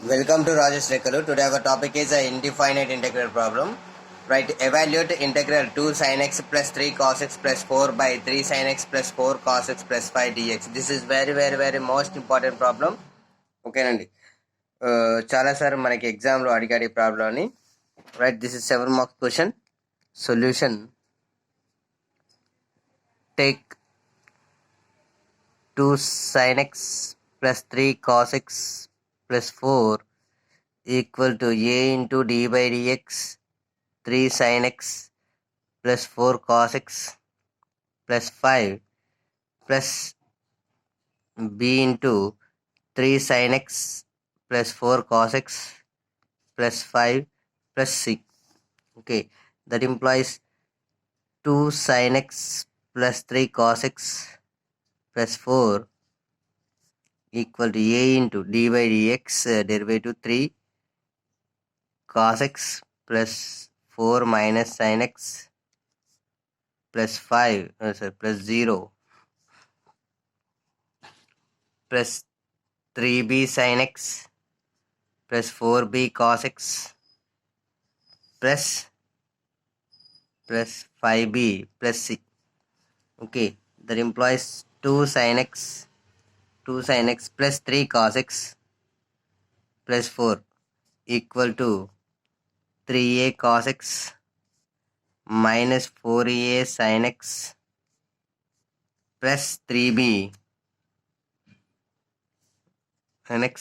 Welcome to Rajesh Rekalu. Today our topic is an indefinite integral problem. Right, evaluate integral 2 sin x plus 3 cos x plus 4 by 3 sin x plus 4 cos x plus 5 dx. This is very most important problem. ఓకేనండి. చాలా sir మనకి ఎగ్జామ్లో అడిగాడు ఈ ప్రాబ్లమ్ని. Right, this is 7 marks question. Solution: take 2 sin x plus 3 cos x plus 4 equal to a into d by dx 3 sin x plus 4 cos x plus 5 plus b into 3 sin x plus 4 cos x plus 5 plus c. Okay, that implies 2 sin x plus 3 cos x plus 4 equal to a into d by dx derivative 3 cos x plus 4 minus sin x plus 5 plus 0 plus 3b sin x plus 4b cos x plus 5b plus c. Okay, that implies 2 sin x plus 3 cos x plus 4 equal to 3a cos x minus 4a sin x plus 3b sin x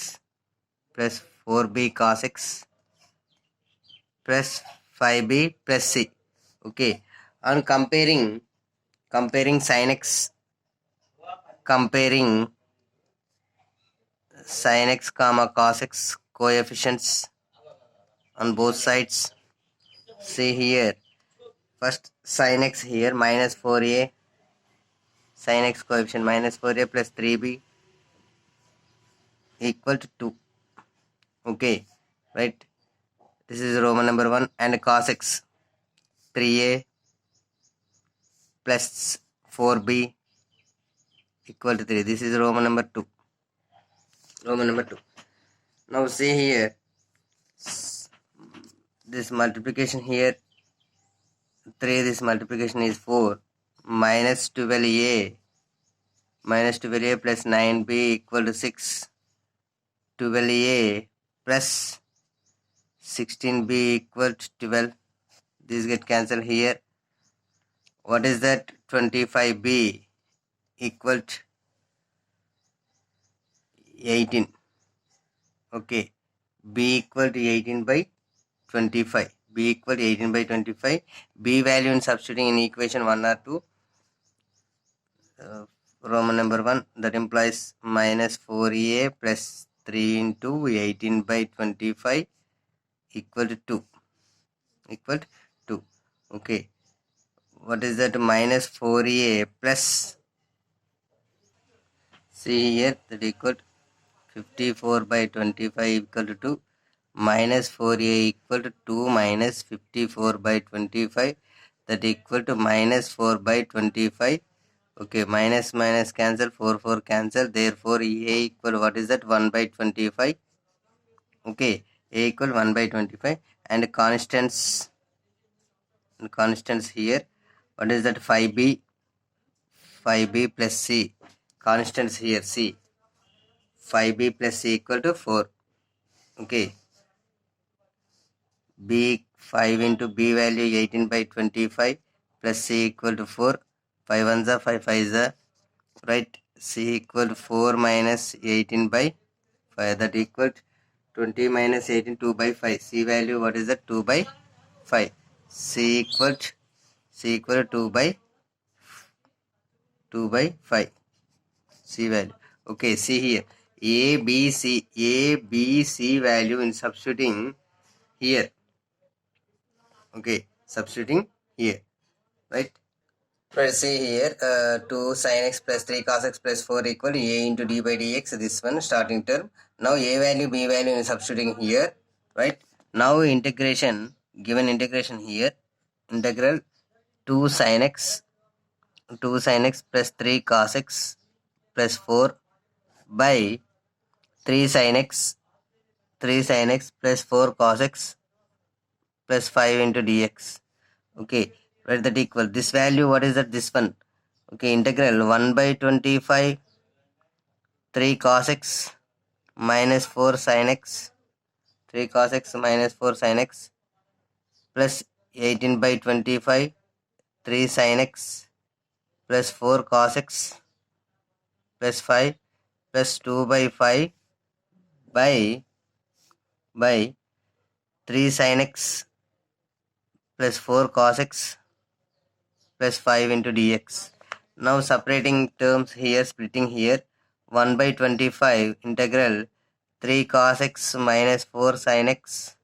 plus 4b cos x plus 5b plus c. Okay, on comparing sin x, sin x comma cos x coefficients on both sides. See here, first sin x here minus 4a, sin x coefficient minus 4a plus 3b equal to 2. Okay, right, this is Roman number 1. And cos x 3a plus 4b equal to 3. This is Roman number 2. Now see here, this multiplication here 3, this multiplication is 4, minus 12a plus 9b equal to 6, 12a plus 16b equal to 12. These get cancelled here. What is that? 25b equal to 18. Okay, b equal to 18 by 25. b equal to 18 by 25. b value in substituting in equation 1 or 2, Roman number 1, that implies minus 4a plus 3 into 18 by 25 equal to 2. Okay, what is that? Minus 4a plus, see here, that equal to 54 by 25 equal to 2, minus 4a equal to 2 minus 54 by 25, that equal to minus 4 by 25. Okay, minus cancel, 4 cancel, therefore a equal, what is that? 1 by 25. Okay, a equal 1 by 25. And constants here, what is that? 5b plus c. Constants here, c, 5b plus c equal to 4. Okay, b 5 into b value 18 by 25 plus c equal to 4. 5 ones are 5 5s are, right? C equal to 4 minus 18 by 5, that equal to 20 minus 18, 2 by 5. C value, what is that? 2 by 5. C equal to 2 by 5. C value. Okay, see here, A, B, C value in substituting here. Okay, substituting here, right? Let's see here, 2 sin x plus 3 cos x plus 4 equal to a into d by dx, this one starting term. Now a value, b value is substituting here, right? Now integration, given integration here, integral 2 sin x plus 3 cos x plus 4 by 3 sin x 3 sin x plus 4 cos x plus 5 into dx. Okay, write that equal. This value, what is that? This one. Okay, integral 1 by 25 3 cos x minus 4 sin x, 3 cos x minus 4 sin x plus 18 by 25 3 sin x plus 4 cos x plus 5 plus 2 by 5 by 3 sin x plus 4 cos x plus 5 into dx. Now separating terms here, splitting here. 1 by 25 integral 3 cos x minus 4 sin x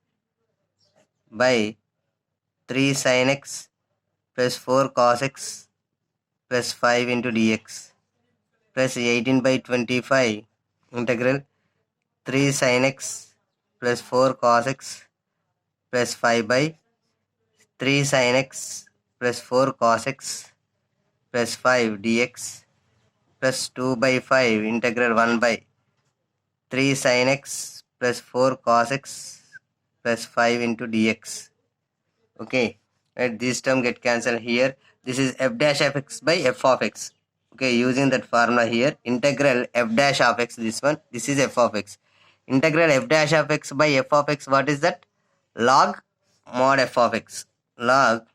by 3 sin x plus 4 cos x plus 5 into dx plus 18 by 25 integral 3 sin x plus 4 cos x plus 5 by 3 sin x plus 4 cos x plus 5 dx plus 2 by 5 integral 1 by 3 sin x plus 4 cos x plus 5 into dx. Okay, right, this term get cancelled here. This is f dash of x by f of x. Okay, using that formula here, integral f dash of x, this one, this is f of x. Integral f dash of x by f of x, what is that? Log mod f of x. Log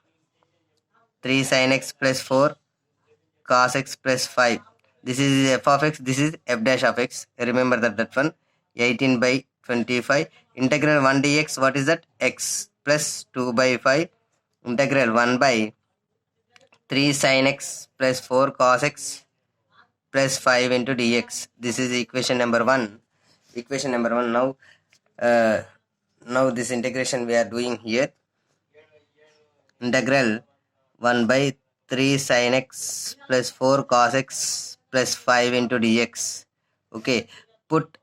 3 sin x plus 4 cos x plus 5. This is f of x, this is f dash of x. Remember that one. 18 by 25. Integral 1 dx, what is that? X plus 2 by 5. Integral 1 by 3 sin x plus 4 cos x plus 5 into dx. This is equation number 1. Equation number 1. Now this integration we are doing here. Integral 1 by 3 sin x plus 4 cos x plus 5 into dx. Okay, put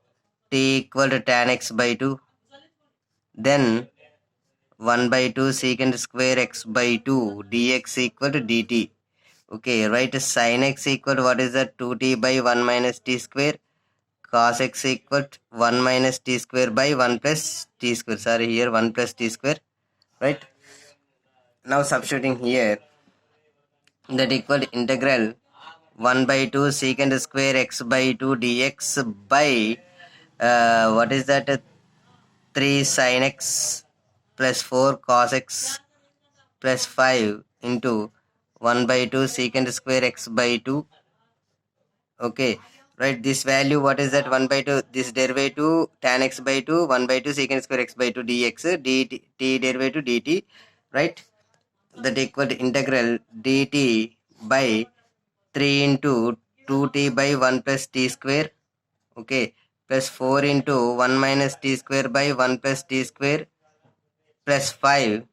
t equal to tan x by 2. Then 1 by 2 secant square x by 2 dx equal to dt. Okay, write sin x equal to, what is that? 2t by 1 minus t square. Cos x equal to 1 minus t square by 1 plus t square. Sorry, here 1 plus t square. Right? Now substituting here, that equal to integral 1 by 2 secant square x by 2 dx by what is that? 3 sin x plus 4 cos x plus 5 into 1 by 2 secant square x by 2. Okay, right, this value, what is that? 1 by 2, this derivative tan x by 2, 1 by 2 secant square x by 2 dx, dt, t derivative dt, right? That equal to integral dt by 3 into 2t by 1 plus t square, okay, plus 4 into 1 minus t square by 1 plus t square plus 5,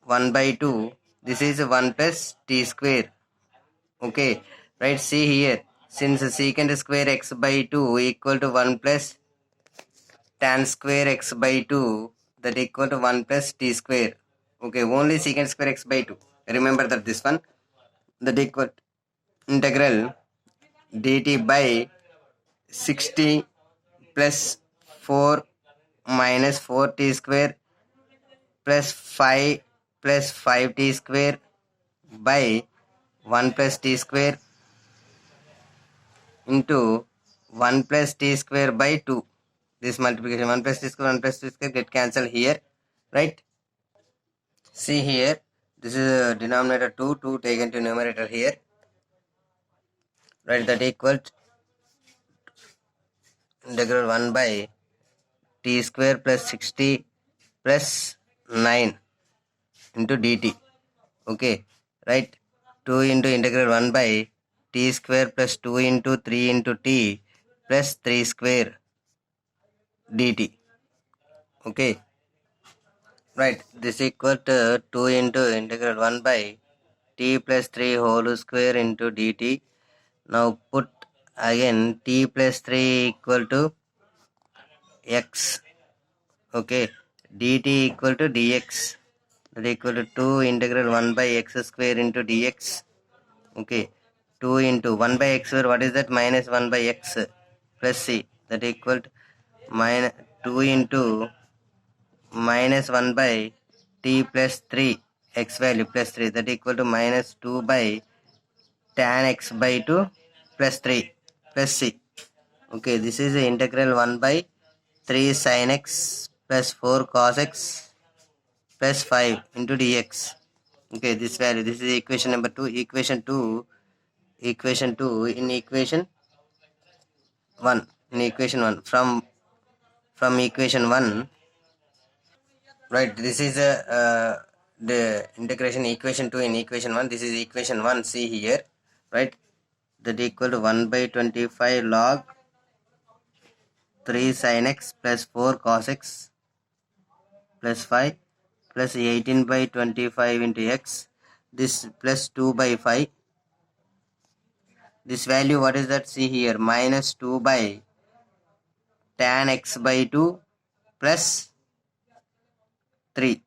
1 by 2, this is 1 plus t square. Okay, right, see here, since secant square x by 2 equal to 1 plus tan square x by 2, that equal to 1 plus t square. Okay, only secant square x by 2. Remember that this one, that equal integral dt by 60 plus 4 minus 4t square plus 5 plus 5t square by 1 plus t square into 1 plus t square by 2. This multiplication 1 plus t square, 1 plus t square get cancelled here, right? See here, this is a denominator 2 taken to numerator here, right? That equal integral 1 by t square plus 60 plus 9 into dt. Okay, right? 2 into integral 1 by t square plus 2 into 3 into t plus 3 square dt. Okay, right, this equal to 2 into integral 1 by t plus 3 whole square into dt. Now put again t plus 3 equal to x. Okay, dt equal to dx, that equal to 2 integral 1 by x square into dx. Okay, 2 into 1 by x square, what is that? Minus 1 by x plus c, that equal to minus 2 into minus 1 by t plus 3 x value plus 3, that equal to minus 2 by tan x by 2 plus 3 plus c. Okay, this is the integral 1 by 3 sin x plus 4 cos x plus 5 into dx. Okay, this value, this is equation number 2. Equation 2 in equation 1, in equation 1, from equation 1, right? This is the integration equation 2 in equation 1. This is equation 1, see here, right? That equal to 1 by 25 log 3 sin x plus 4 cos x plus 5 plus 18 by 25 into x, this plus 2 by 5. This value, what is that? See here, minus 2 by tan x by 2 plus 3.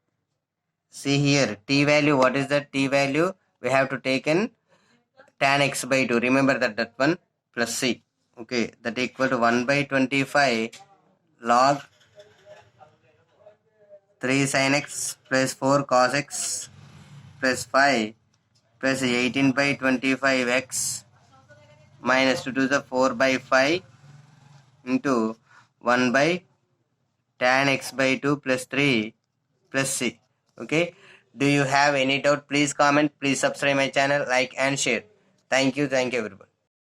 See here, t value, what is that? T value, we have to take in tan x by 2. Remember that one, plus c. Okay, that equal to 1 by 25 log 3 sin x plus 4 cos x plus 5 plus 18 by 25 x minus 2 to the 4 by 5 into 1 by tan x by 2 plus 3 plus c. Okay, do you have any doubt? Please comment, please subscribe my channel, like and share. Thank you everybody.